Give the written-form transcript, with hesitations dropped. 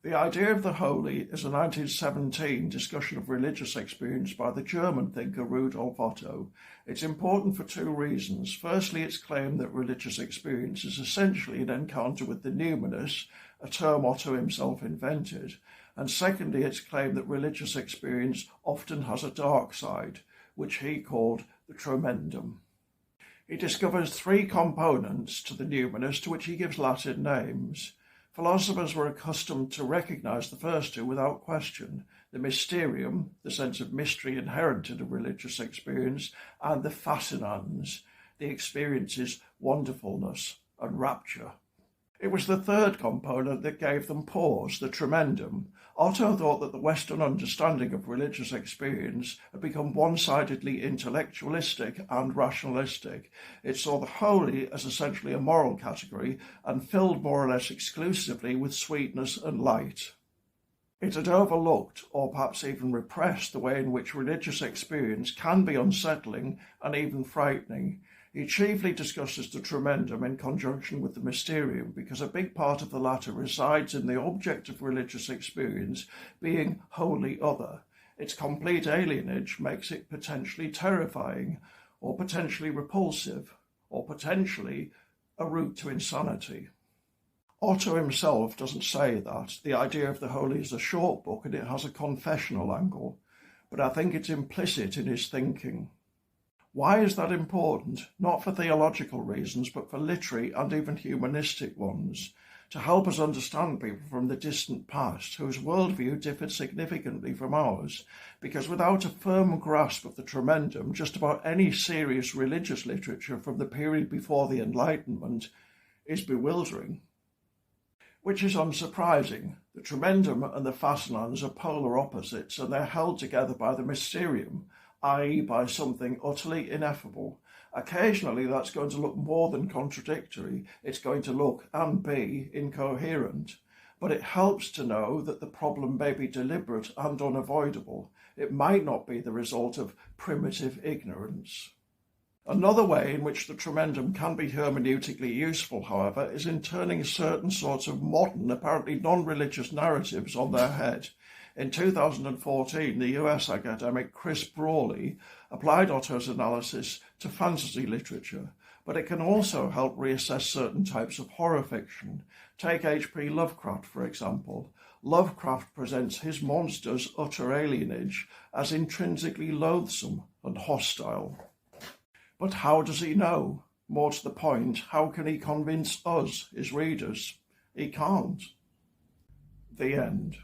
The idea of the holy is a 1917 discussion of religious experience by the German thinker Rudolf Otto. It's important for two reasons. Firstly, its claim that religious experience is essentially an encounter with the numinous, a term Otto himself invented. And secondly, its claim that religious experience often has a dark side, which he called the tremendum. He discovers three components to the numinous, to which he gives Latin names. Philosophers were accustomed to recognize the first two without question: the mysterium, the sense of mystery inherent in a religious experience, and the fascinans, the experience's wonderfulness and rapture. It was the third component that gave them pause, the tremendum. Otto thought that the Western understanding of religious experience had become one-sidedly intellectualistic and rationalistic. It saw the holy as essentially a moral category and filled more or less exclusively with sweetness and light. It had overlooked, or perhaps even repressed, the way in which religious experience can be unsettling and even frightening. He chiefly discusses the tremendum in conjunction with the mysterium because a big part of the latter resides in the object of religious experience being wholly other. Its complete alienage makes it potentially terrifying, or potentially repulsive, or potentially a route to insanity. Otto himself doesn't say that. The idea of the holy is a short book and it has a confessional angle, but I think it's implicit in his thinking. Why is that important? Not for theological reasons, but for literary and even humanistic ones, to help us understand people from the distant past whose worldview differed significantly from ours, because without a firm grasp of the tremendum, just about any serious religious literature from the period before the Enlightenment is bewildering. Which is unsurprising. The tremendum and the fascinans are polar opposites, and they're held together by the mysterium, i.e. by something utterly ineffable. Occasionally that's going to look more than contradictory. It's going to look and be incoherent. But it helps to know that the problem may be deliberate and unavoidable. It might not be the result of primitive ignorance. Another way in which the tremendum can be hermeneutically useful, however, is in turning certain sorts of modern, apparently non-religious narratives on their head. In 2014, the US academic Chris Brawley applied Otto's analysis to fantasy literature, but it can also help reassess certain types of horror fiction. Take H.P. Lovecraft, for example. Lovecraft presents his monsters' utter alienage as intrinsically loathsome and hostile. But how does he know? More to the point, how can he convince us, his readers? He can't. The end.